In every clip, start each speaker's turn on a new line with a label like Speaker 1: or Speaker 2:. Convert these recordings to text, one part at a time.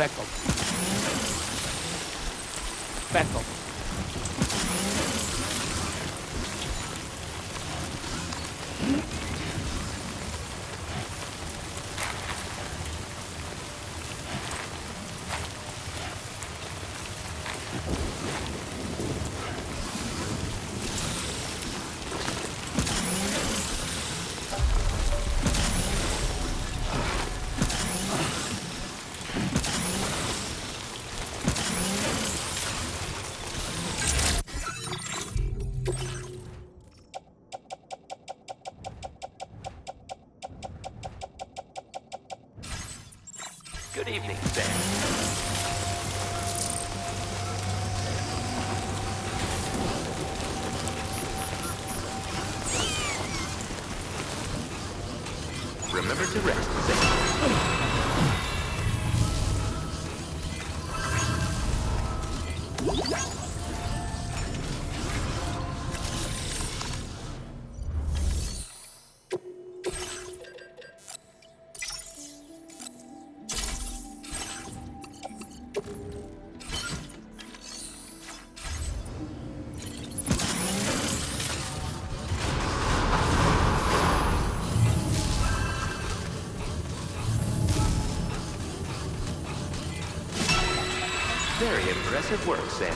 Speaker 1: Speckled. Speckled.
Speaker 2: Good evening, Sam. Remember to rest, Sam. Very impressive work, Sam.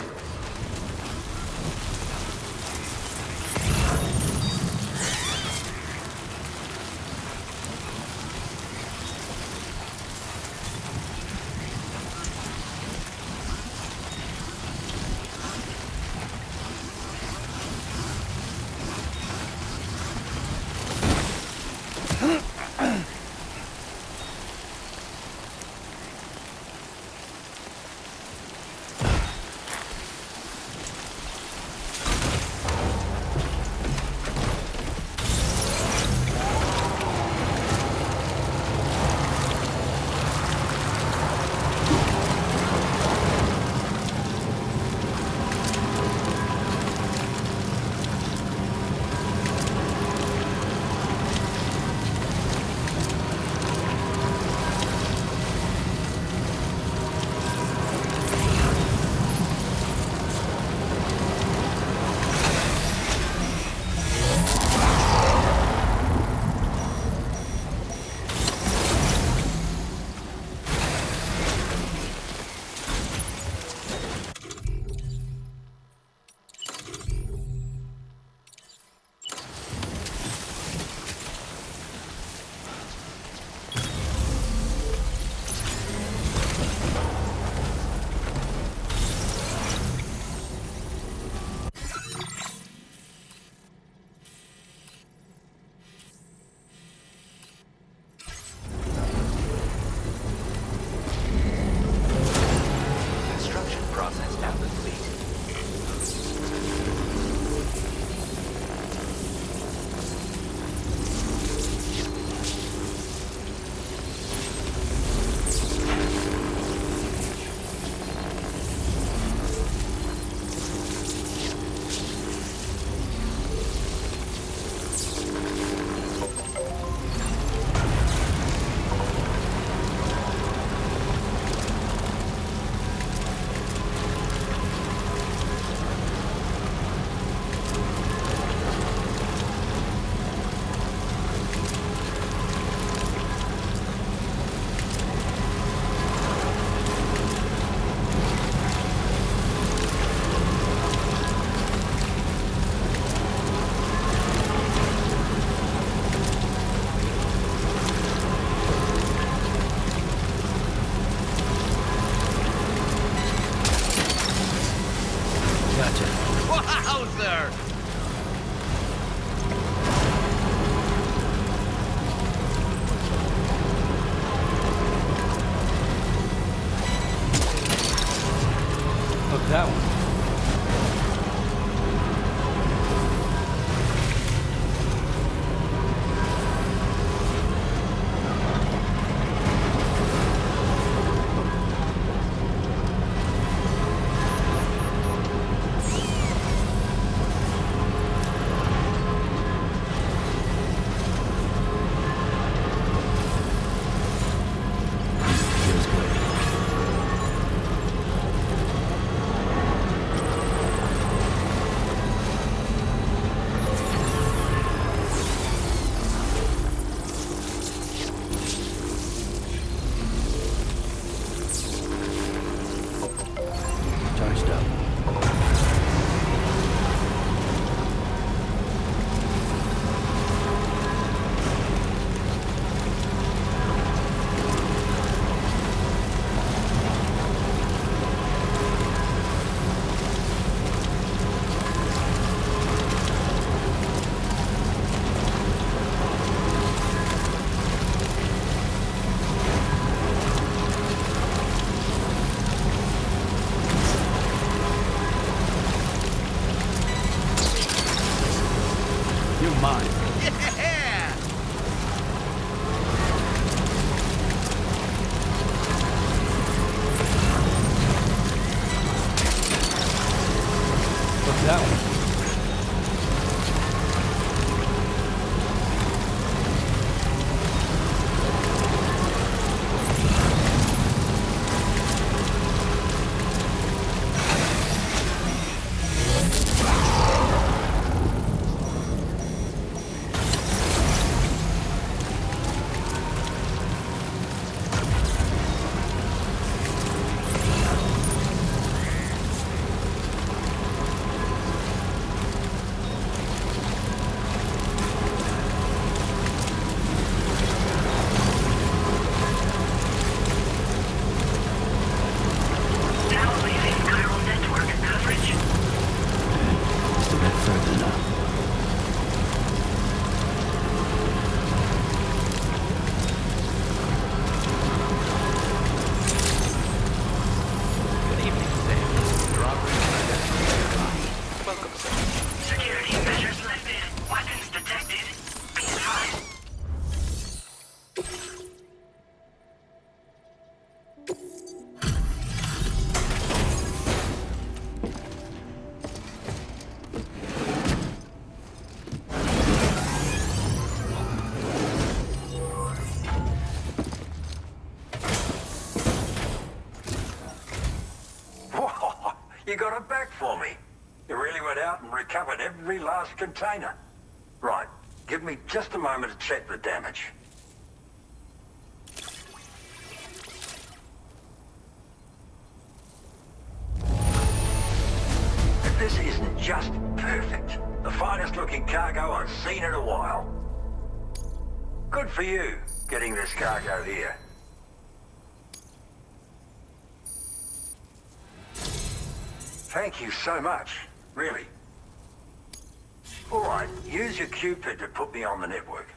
Speaker 1: Yeah!
Speaker 3: What's that one? Just a bit further now.
Speaker 2: Good evening, Sam. Your operator is welcome, sir.
Speaker 4: Security measures lifted. Weapons detected. Be advised.
Speaker 5: Whoa, you got it back for me. You really went out and recovered every last container. Right, give me just a moment to check the damage. This isn't just perfect. The finest looking cargo I've seen in a while. Good for you, getting this cargo here. Thank you so much, really. All right, use your Cupid to put me on the network.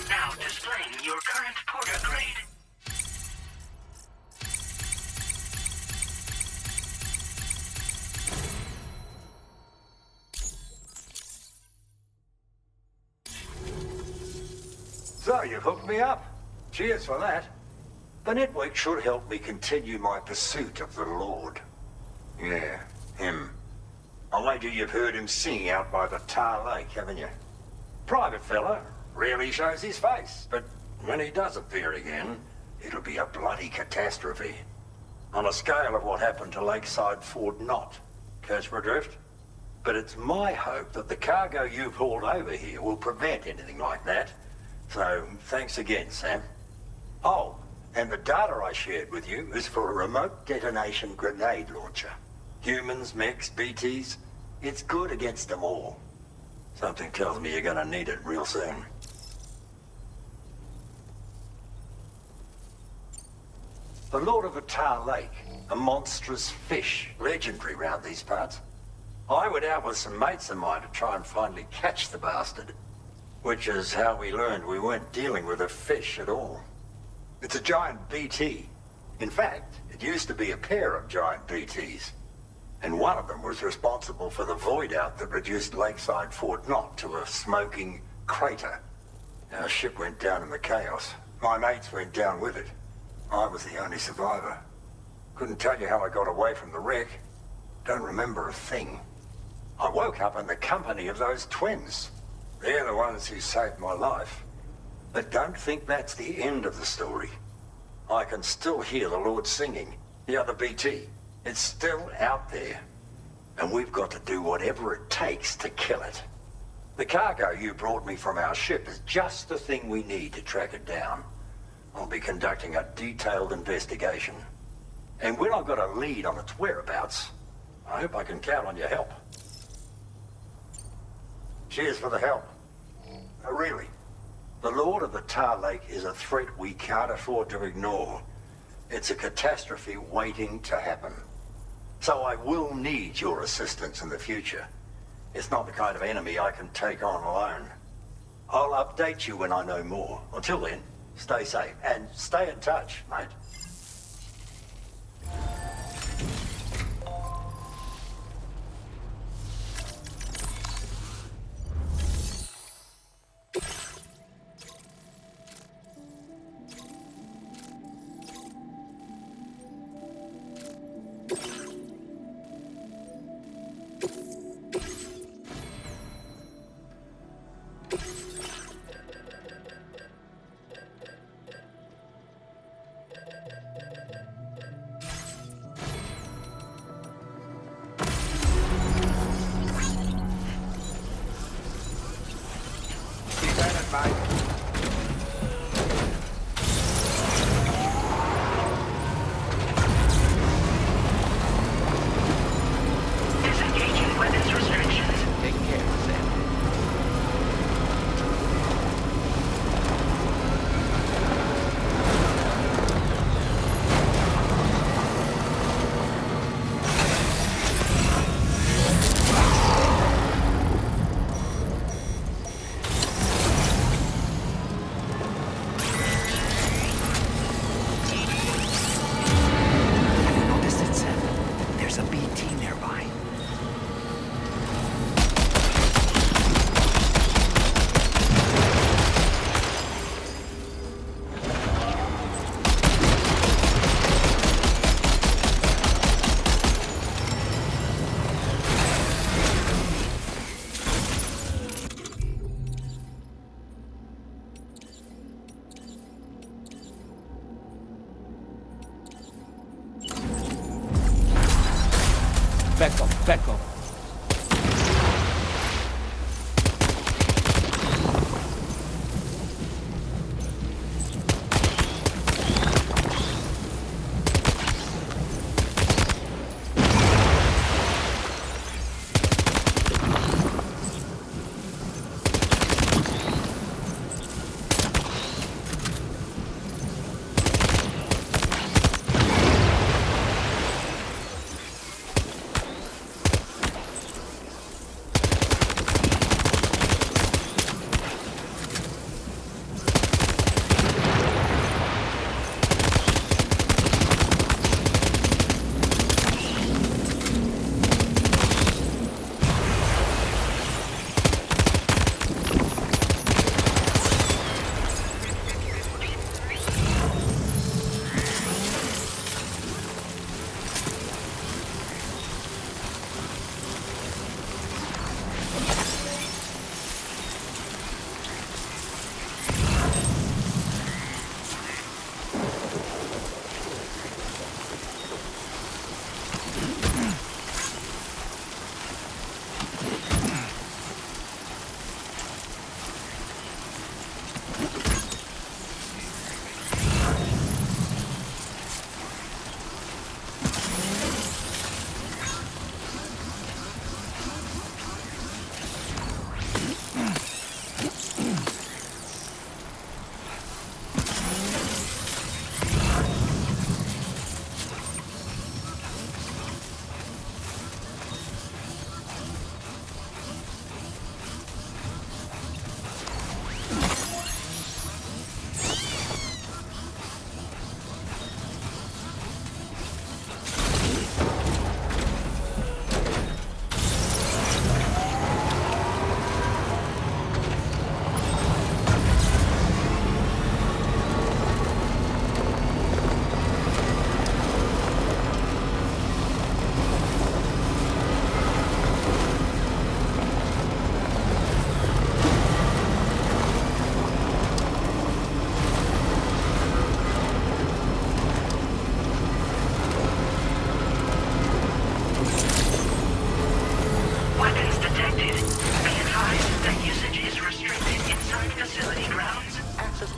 Speaker 4: Now displaying your current porter grade.
Speaker 5: So, you've hooked me up. Cheers for that. The network should help me continue my pursuit of the Lord. Yeah, him. I wager you've heard him sing out by the Tar Lake, haven't you? Private fella, rarely shows his face, but when he does appear again, it'll be a bloody catastrophe. On a scale of what happened to Lakeside Fort Knott. Catch my drift? But it's my hope that the cargo you've hauled over here will prevent anything like that. So, thanks again, Sam. Oh, and the data I shared with you is for a remote detonation grenade launcher. Humans, mechs, BTs, it's good against them all. Something tells me you're gonna need it real soon. The Lord of the Tar Lake, a monstrous fish, legendary round these parts. I went out with some mates of mine to try and finally catch the bastard. Which is how we learned we weren't dealing with a fish at all. It's a giant BT. In fact, it used to be a pair of giant BTs. And one of them was responsible for the void out that reduced Lakeside Fort Knott to a smoking crater. Our ship went down in the chaos. My mates went down with it. I was the only survivor. Couldn't tell you how I got away from the wreck. Don't remember a thing. I woke up in the company of those twins. They're the ones who saved my life. But don't think that's the end of the story. I can still hear the Lord singing, the other BT. It's still out there. and we've got to do whatever it takes to kill it. The cargo you brought me from our ship is just the thing we need to track it down. I'll be conducting a detailed investigation. And when I've got a lead on its whereabouts, I hope I can count on your help. Cheers for the help. Really, the Lord of the Tar Lake is a threat we can't afford to ignore. It's a catastrophe waiting to happen. So I will need your assistance in the future. It's not the kind of enemy I can take on alone. I'll update you when I know more. Until then, stay safe and stay in touch, mate.
Speaker 2: Lieutenant, mate.
Speaker 4: Disengaging weapons restrictions.
Speaker 2: Take care, Sam.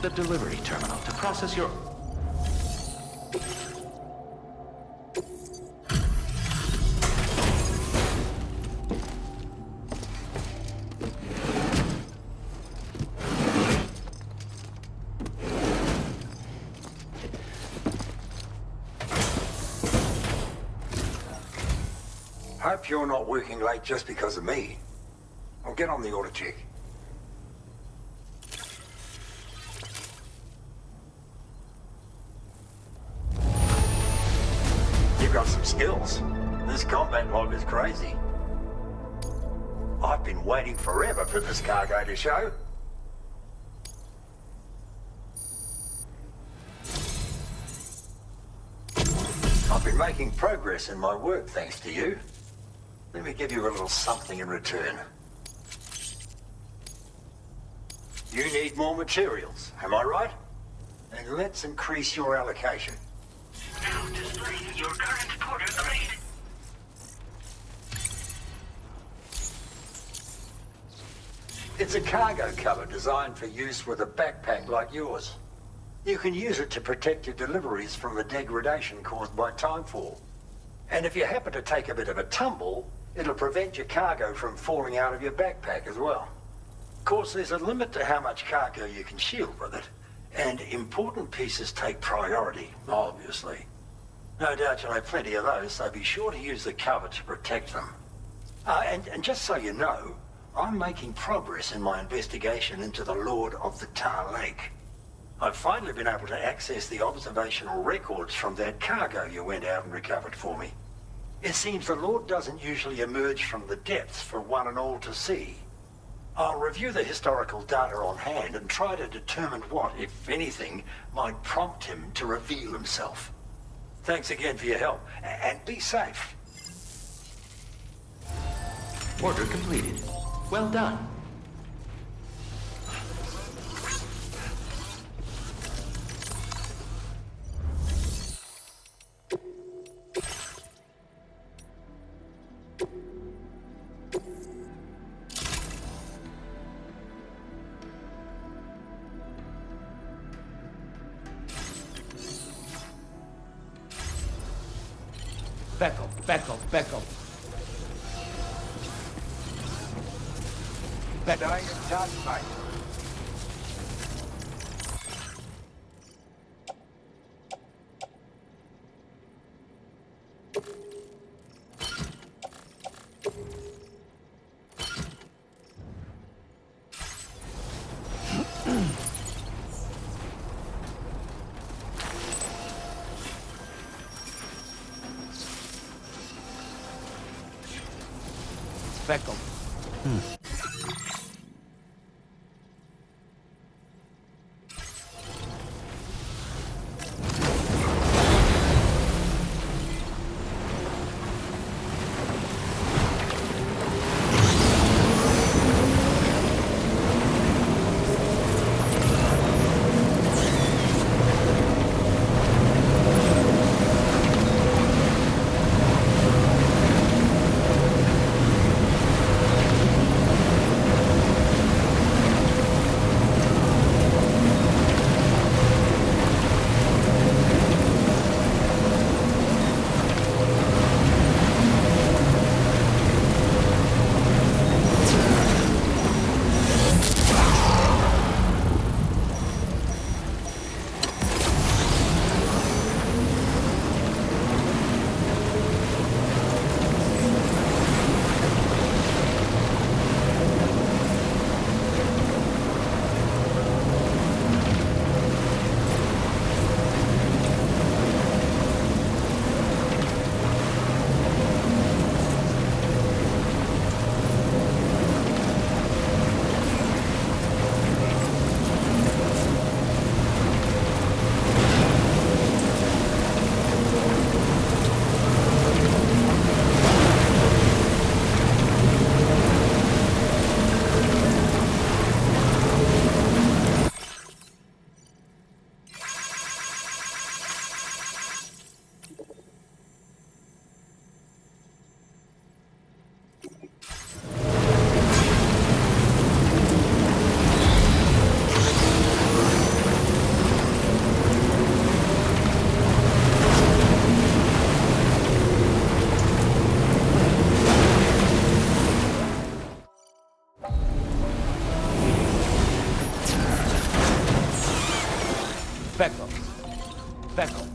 Speaker 2: the delivery terminal to process your...
Speaker 5: Hope you're not working late just because of me. I'll get on the order check. You've got some skills. This combat log is crazy. I've been waiting forever for this cargo to show. I've been making progress in my work thanks to you. Let me give you a little something in return. You need more materials, am I right? And let's increase your allocation.
Speaker 4: Now display your current porter grade.
Speaker 5: It's a cargo cover designed for use with a backpack like yours. You can use it to protect your deliveries from the degradation caused by timefall. And if you happen to take a bit of a tumble, it'll prevent your cargo from falling out of your backpack as well. Of course, there's a limit to how much cargo you can shield with it, and important pieces take priority, obviously. No doubt you'll have plenty of those, so be sure to use the cover to protect them. And just so you know, I'm making progress in my investigation into the Lord of the Tar Lake. I've finally been able to access the observational records from that cargo you went out and recovered for me. It seems the Lord doesn't usually emerge from the depths for one and all to see. I'll review the historical data on hand and try to determine what, if anything, might prompt him to reveal himself. Thanks again for your help, and be safe.
Speaker 2: Order completed. Well done.
Speaker 3: Back up, back up, back up.
Speaker 5: Stay in touch, mate.
Speaker 3: Back up. Feckle. Feckle.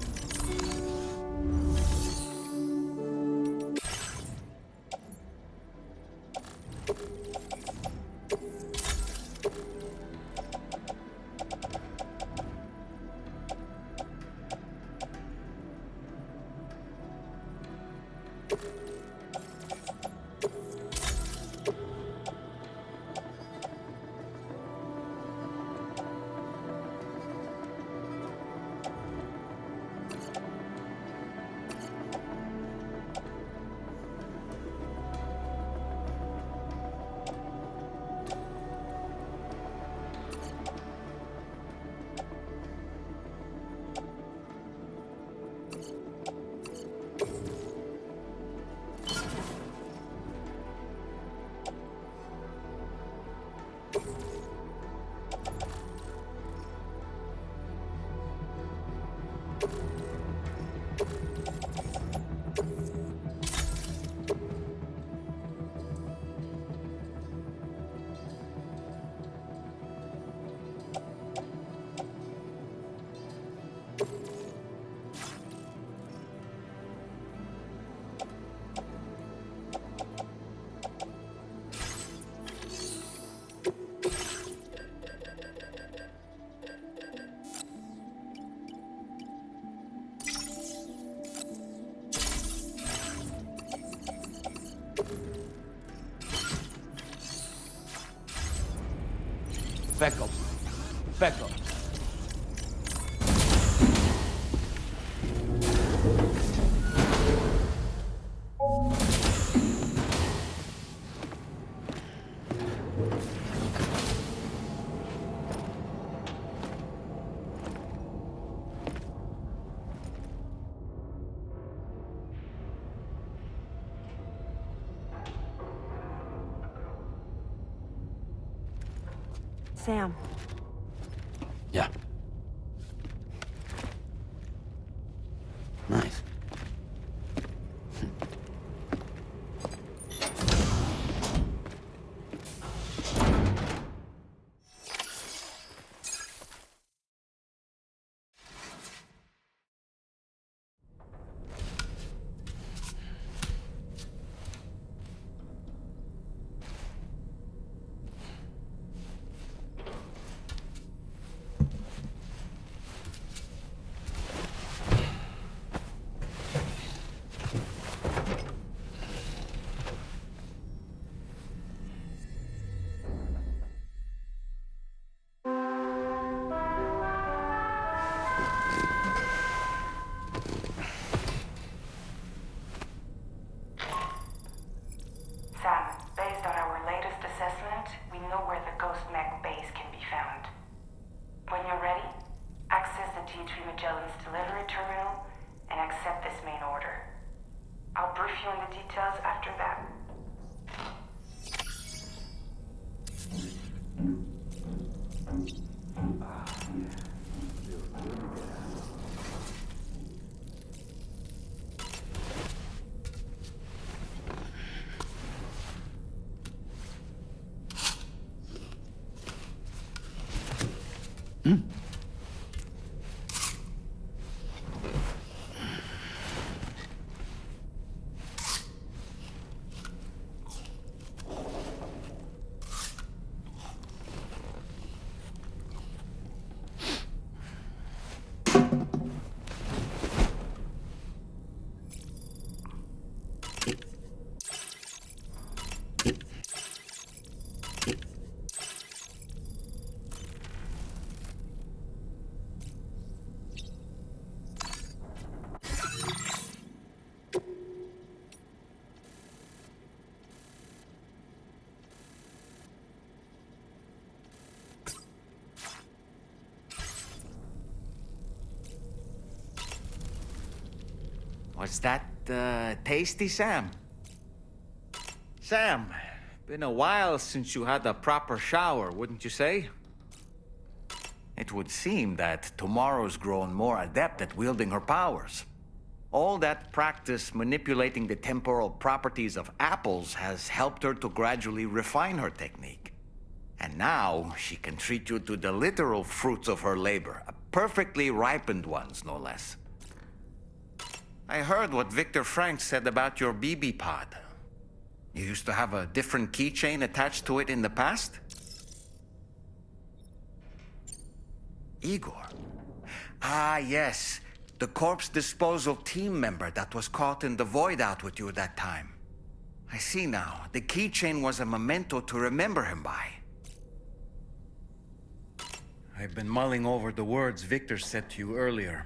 Speaker 3: Feckle. Feckle.
Speaker 1: Sam.
Speaker 6: Yeah. Nice.
Speaker 7: Sam, based on our latest assessment, we know where the Ghost Mech base can be found. When you're ready, access the T3 Magellan's delivery terminal and accept this main order. I'll brief you on the details after that.
Speaker 2: Was that, tasty, Sam? Sam, been a while since you had a proper shower, wouldn't you say? It would seem that tomorrow's grown more adept at wielding her powers. All that practice manipulating the temporal properties of apples has helped her to gradually refine her technique. And now she can treat you to the literal fruits of her labor, a Perfectly ripened ones, no less. I heard what Victor Frank said about your BB pod. You used to have a different keychain attached to it in the past? Igor. Ah, yes. The corpse disposal team member that was caught in the void out with you that time. I see now. The keychain was a memento to remember him by. I've been mulling over the words Victor said to you earlier.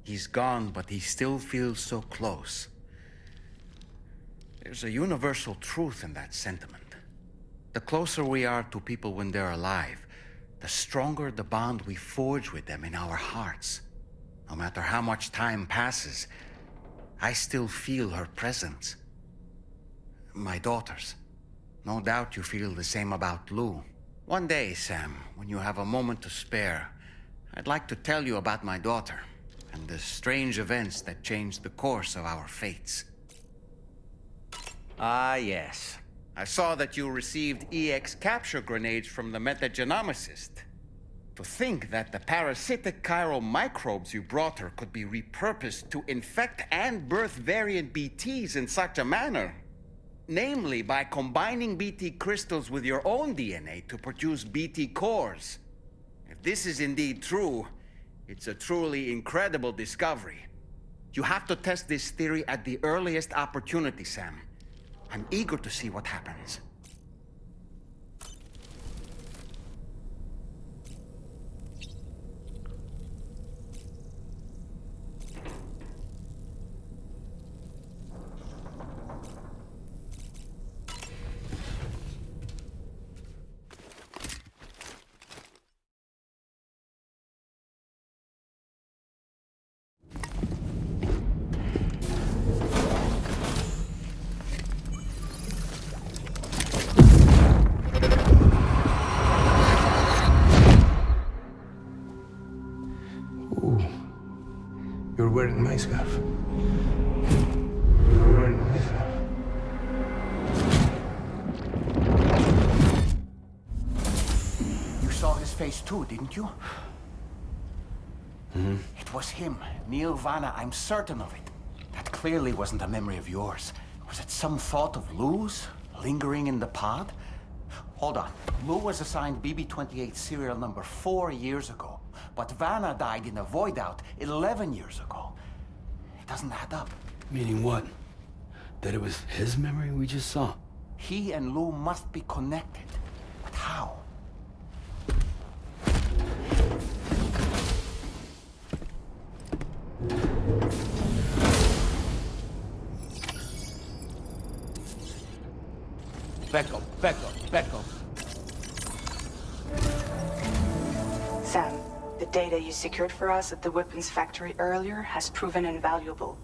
Speaker 2: He's gone, but he still feels so close. There's a universal truth in that sentiment. The closer we are to people when they're alive, the stronger the bond we forge with them in our hearts. No matter how much time passes, I still feel her presence. My daughters. No doubt you feel the same about Lou. One day, Sam, when you have a moment to spare, I'd like to tell you about my daughter and the strange events that changed the course of our fates. Ah, yes. I saw that you received EX capture grenades from the metagenomicist. To think that the parasitic chiral microbes you brought her could be repurposed to infect and birth variant BTs in such a manner. Namely, by combining BT crystals with your own DNA to produce BT cores. If this is indeed true, it's a truly incredible discovery. You have to test this theory at the earliest opportunity, Sam. I'm eager to see what happens.
Speaker 1: You're wearing my scarf. You're wearing my scarf.
Speaker 8: You saw his face too, didn't you?
Speaker 6: Mm-hmm.
Speaker 8: It was him, Neil Vanna, I'm certain of it. That clearly wasn't a memory of yours. Was it some thought of Lou's, lingering in the pod? Hold on. Lou was assigned BB-28 serial number 4 years ago. But Vanna died in a void out 11 years ago. It doesn't add up.
Speaker 6: Meaning what? That it was his memory we just saw?
Speaker 8: He and Lou must be connected. But how?
Speaker 3: Back up, back up, back up.
Speaker 7: Sam, the data you secured for us at the weapons factory earlier has proven invaluable.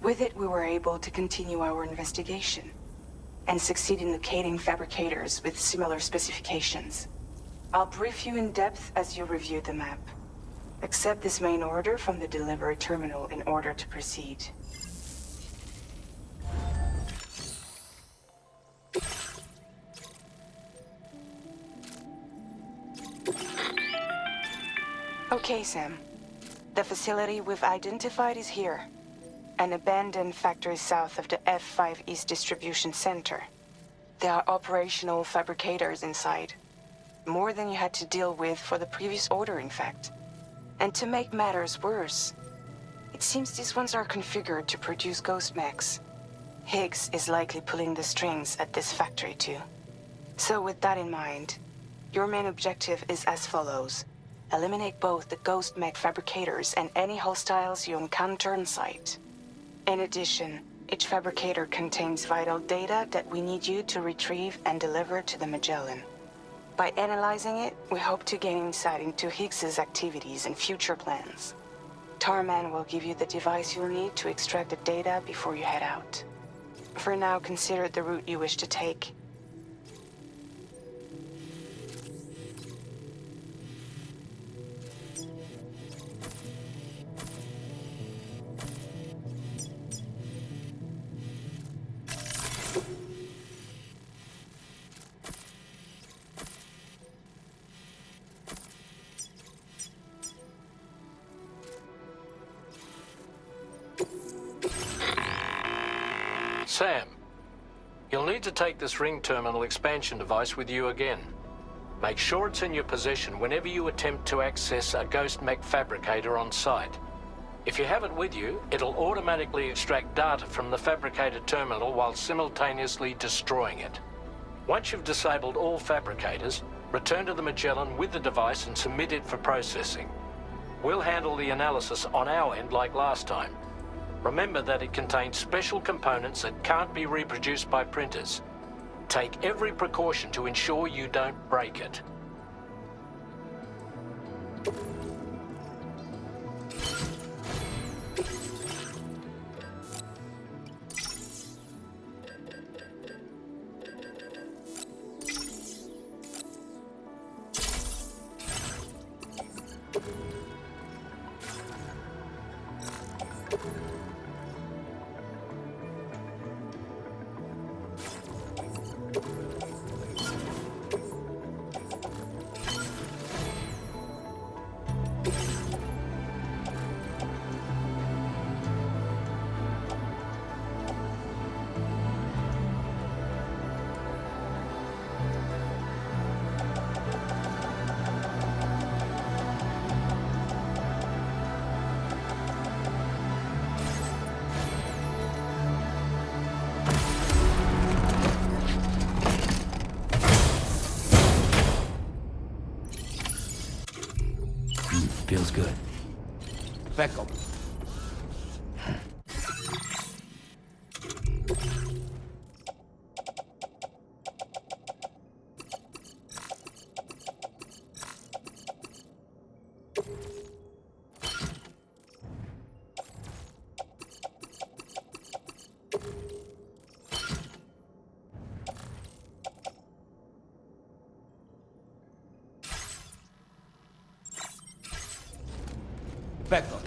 Speaker 7: With it, we were able to continue our investigation and succeed in locating fabricators with similar specifications. I'll brief you in depth as you review the map. Accept this main order from the delivery terminal in order to proceed. Okay, Sam. The facility we've identified is here. An abandoned factory south of the F5 East Distribution Center. There are operational fabricators inside. More than you had to deal with for the previous order, in fact. And to make matters worse, it seems these ones are configured to produce ghost mechs. Higgs is likely pulling the strings at this factory too. So with that in mind, your main objective is as follows. Eliminate both the ghost mech fabricators and any hostiles you encounter on site. In addition, each fabricator contains vital data that we need you to retrieve and deliver to the Magellan. By analyzing it, we hope to gain insight into Higgs's activities and future plans. Tarman will give you the device you'll need to extract the data before you head out. For now, consider the route you wish to take.
Speaker 9: Sam, you'll need to take this ring terminal expansion device with you again. Make sure it's in your possession whenever you attempt to access a ghost mech fabricator on site. If you have it with you, it'll automatically extract data from the fabricator terminal while simultaneously destroying it. Once you've disabled all fabricators, return to the Magellan with the device and submit it for processing. We'll handle the analysis on our end like last time. Remember that it contains special components that can't be reproduced by printers. Take every precaution to ensure you don't break it.
Speaker 6: Feels good.
Speaker 3: Beckham. Beckham.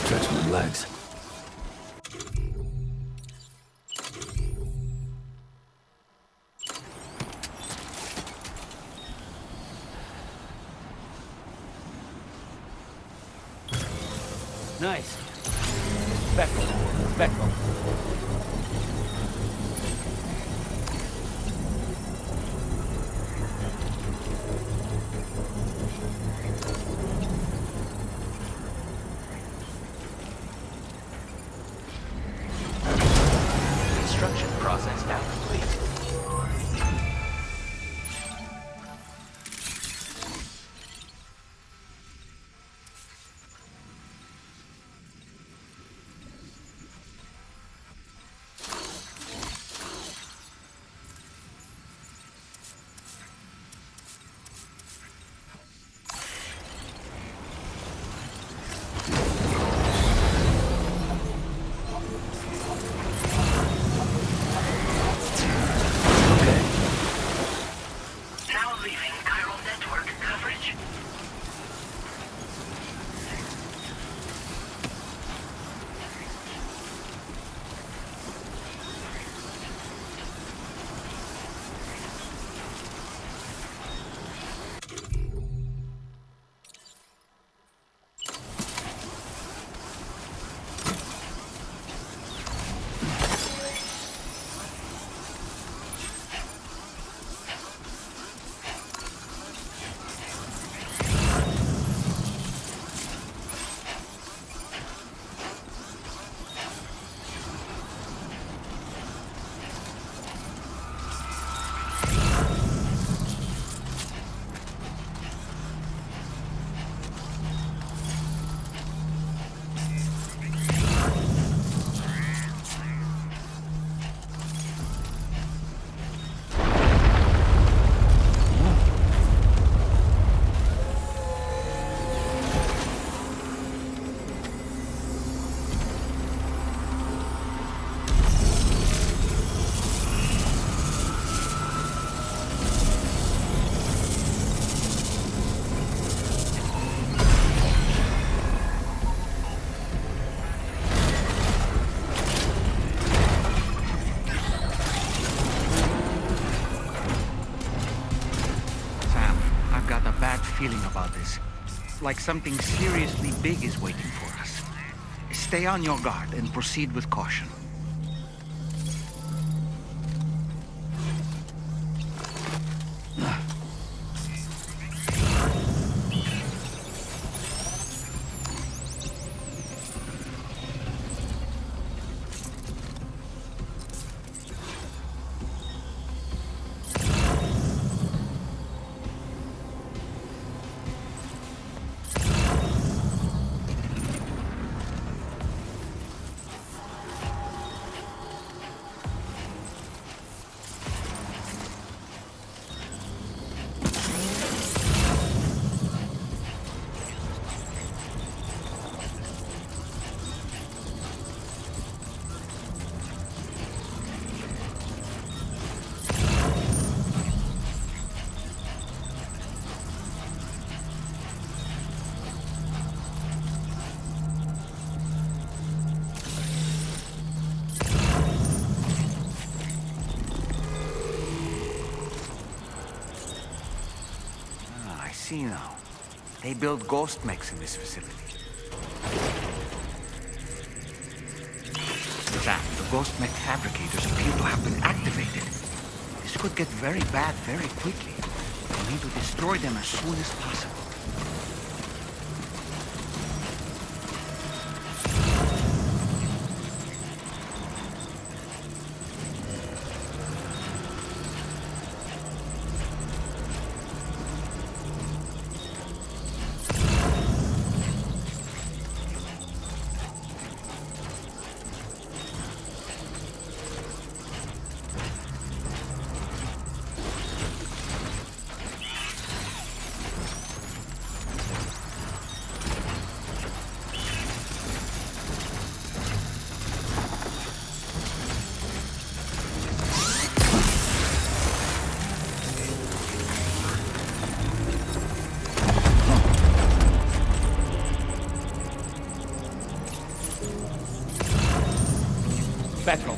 Speaker 6: Stretch my legs.
Speaker 3: Nice. Beckham. Beckham.
Speaker 10: Construction process now complete.
Speaker 2: Looks like something seriously big is waiting for us. Stay on your guard and proceed with caution. See now. They build ghost mechs in this facility. Sam, the ghost mech fabricators appear to have been activated. This could get very bad very quickly. We need to destroy them as soon as possible.
Speaker 3: Petrol.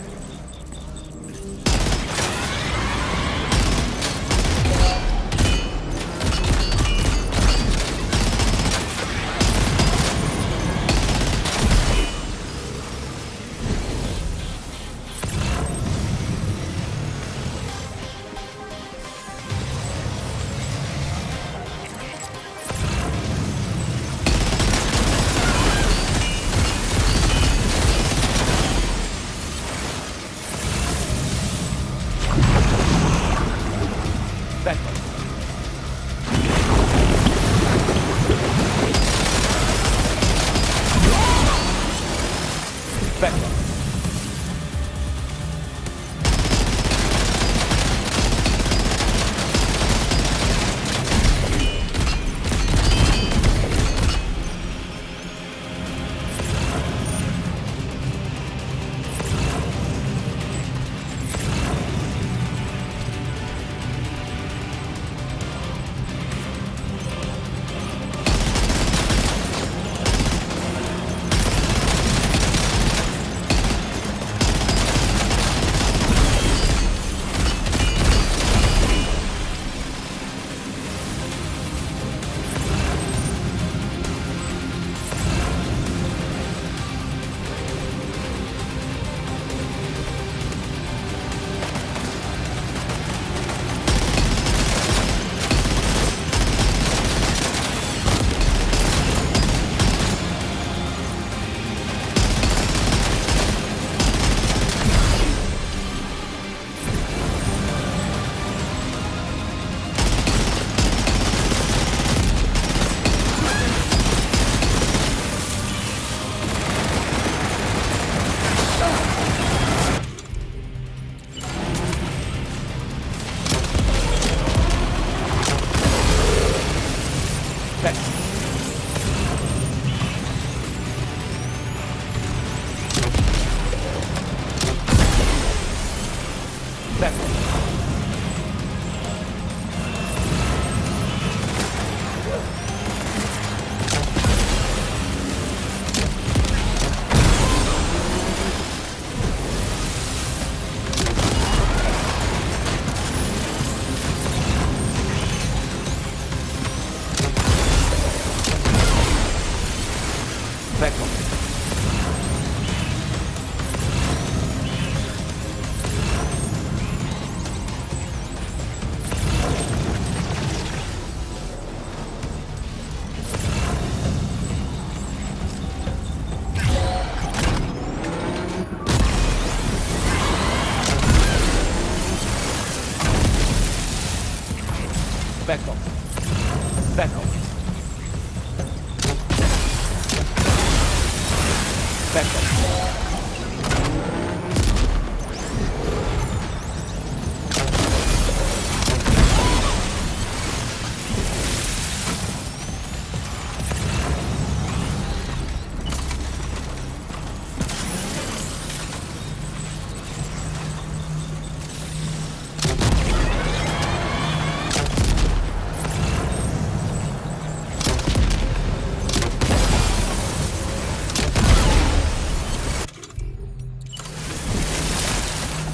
Speaker 3: Back off. Back off. Back off.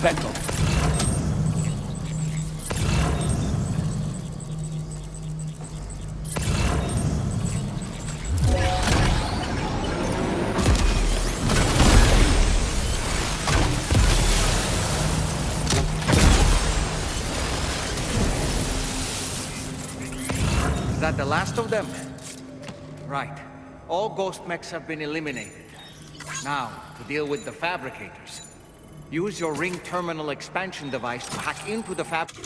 Speaker 3: Back off.
Speaker 2: Is that the last of them? Right. All ghost mechs have been eliminated. Now, to deal with the fabricators. Use your ring terminal expansion device to hack into the fabricator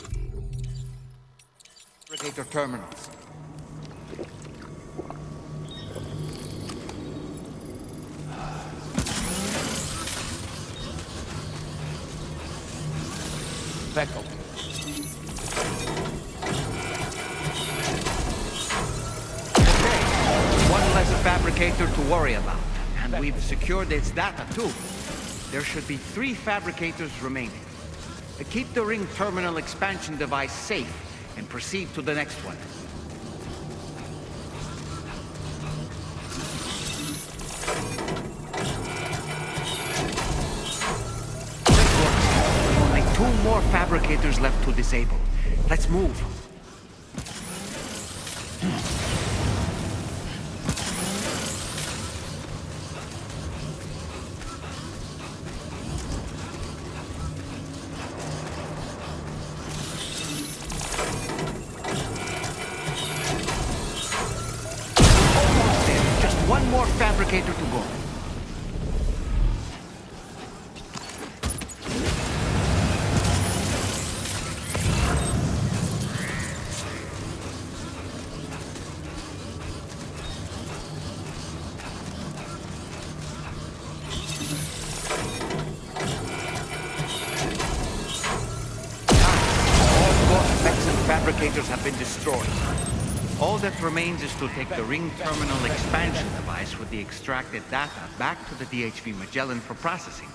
Speaker 2: terminals.
Speaker 3: Back off.
Speaker 2: One less fabricator to worry about. And we've secured its data too. There should be 3 fabricators remaining. Keep the ring terminal expansion device safe and proceed to the next one. Only 2 more fabricators left to disable. Let's move. One more fabricator to go. All ghost mechs and fabricators have been destroyed. All that remains is to take the ring terminal expansion device with the extracted data back to the DHV Magellan for processing.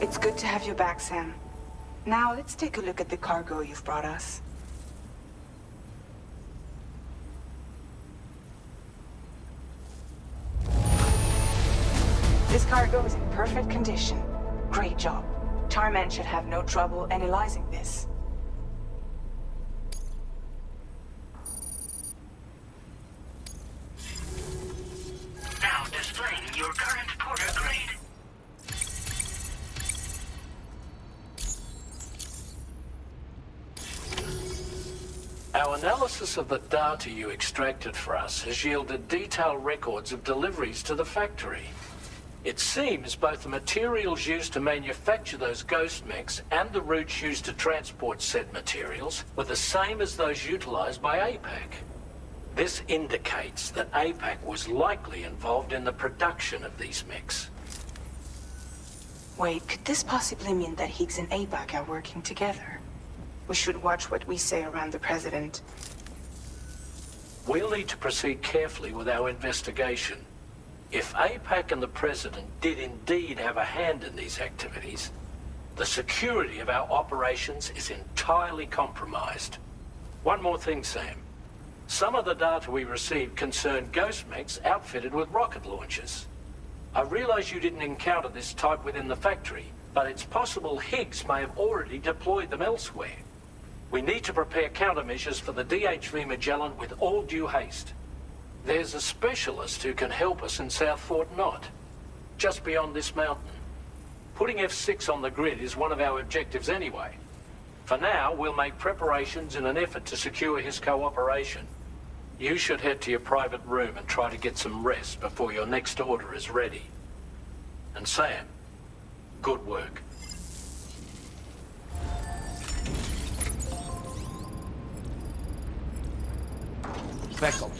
Speaker 7: It's good to have you back, Sam. Now, let's take a look at the cargo you've brought us. This cargo is in perfect condition. Great job. Tarman should have no trouble analyzing this.
Speaker 4: Now displaying your current porter grade.
Speaker 9: Our analysis of the data you extracted for us has yielded detailed records of deliveries to the factory. It seems both the materials used to manufacture those ghost mechs and the routes used to transport said materials were the same as those utilized by APAC. This indicates that APAC was likely involved in the production of these mechs.
Speaker 7: Wait, could this possibly mean that Higgs and APAC are working together? We should watch what we say around the President.
Speaker 9: We'll need to proceed carefully with our investigation. If APAC and the President did indeed have a hand in these activities, the security of our operations is entirely compromised. One more thing, Sam. Some of the data we received concerned ghost mechs outfitted with rocket launchers. I realize you didn't encounter this type within the factory, but it's possible Higgs may have already deployed them elsewhere. We need to prepare countermeasures for the DHV Magellan with all due haste. There's a specialist who can help us in South Fort Knott, just beyond this mountain. Putting F6 on the grid is one of our objectives anyway. For now, we'll make preparations in an effort to secure his cooperation. You should head to your private room and try to get some rest before your next order is ready. And Sam, good work.
Speaker 3: Beckel.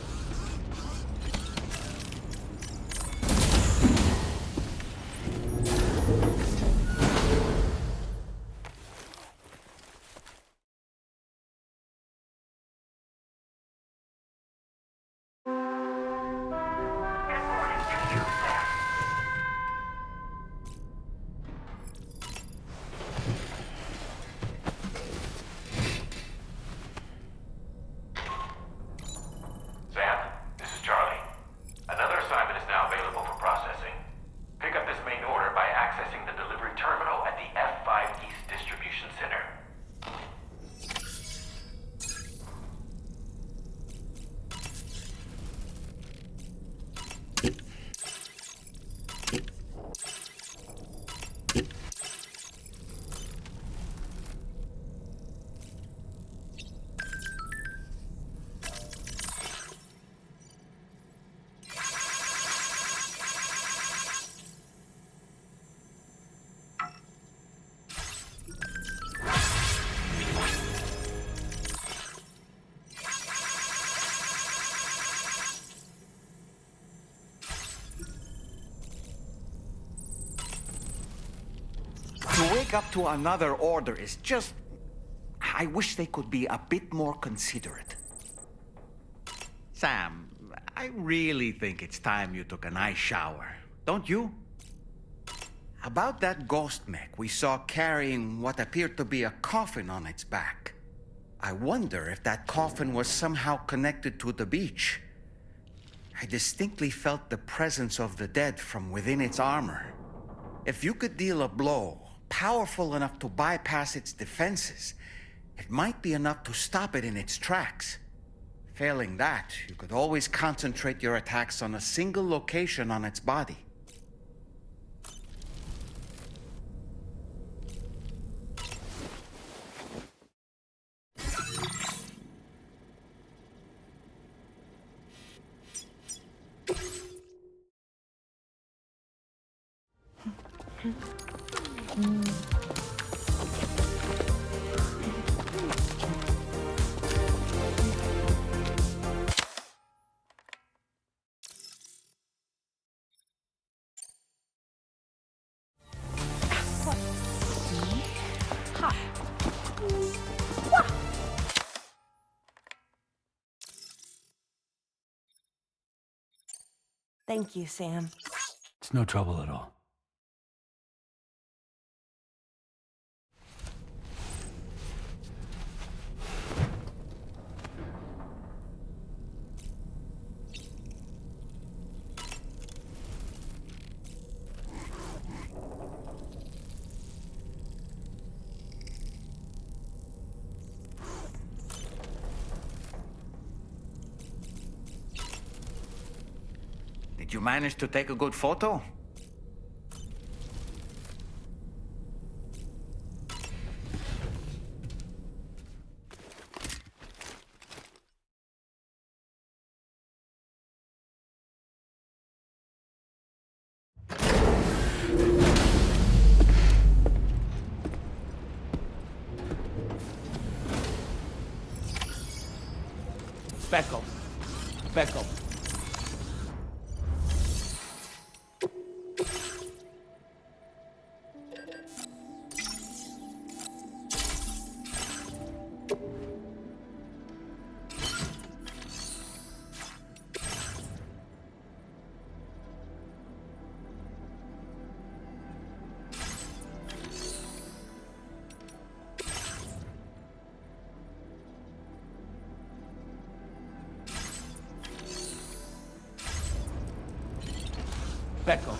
Speaker 10: Sam, this is Charlie. Another assignment is now available for processing. Pick up this main order by accessing the delivery terminal at the F5 East Distribution Center.
Speaker 2: To wake up to another order is just... I wish they could be a bit more considerate. Sam, I really think it's time you took a nice shower, don't you? About that ghost mech we saw carrying what appeared to be a coffin on its back. I wonder if that coffin was somehow connected to the beach. I distinctly felt the presence of the dead from within its armor. If you could deal a blow powerful enough to bypass its defenses, it might be enough to stop it in its tracks. Failing that, you could always concentrate your attacks on a single location on its body.
Speaker 11: Thank you, Sam.
Speaker 6: It's no trouble at all.
Speaker 2: Did you manage to take a good photo?
Speaker 3: Speckle. Speckle. Speckle.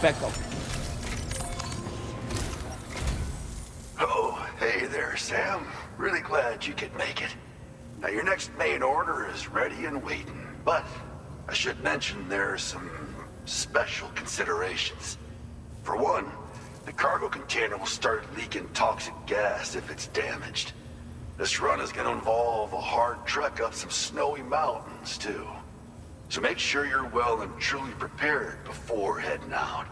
Speaker 3: Speckle.
Speaker 11: Oh, hey there, Sam. Really glad you could make it. Now, your next main order is ready and waiting, but I should mention there are some special considerations. For one, the cargo container will start leaking toxic gas if it's damaged. This run is gonna involve a hard trek up some snowy mountains, too. So make sure you're well and truly prepared before heading out.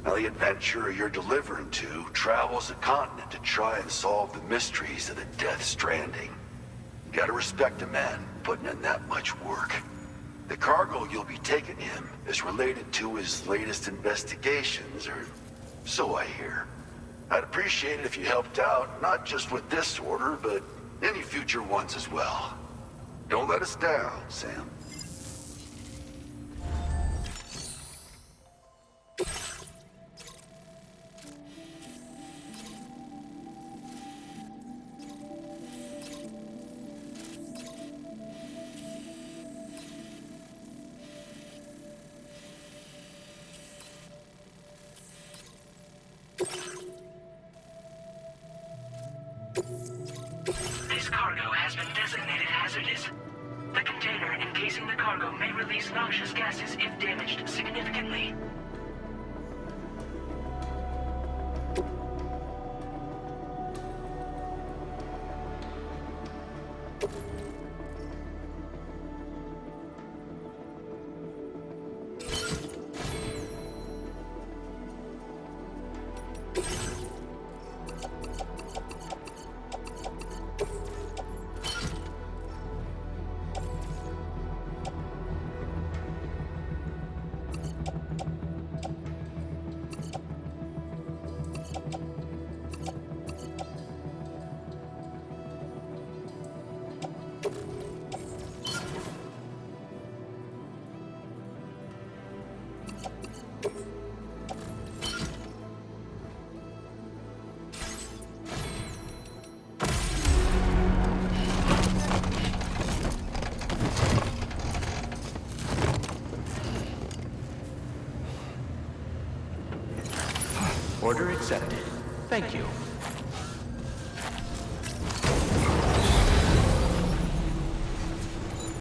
Speaker 11: Now, the adventurer you're delivering to travels the continent to try and solve the mysteries of the Death Stranding. You gotta respect a man putting in that much work. The cargo you'll be taking him is related to his latest investigations, or so I hear. I'd appreciate it if you helped out, not just with this order, but any future ones as well. Don't let us down, Sam.
Speaker 4: This cargo has been designated hazardous. The container encasing the cargo may release noxious gases if damaged significantly.
Speaker 9: Order accepted. Thank you.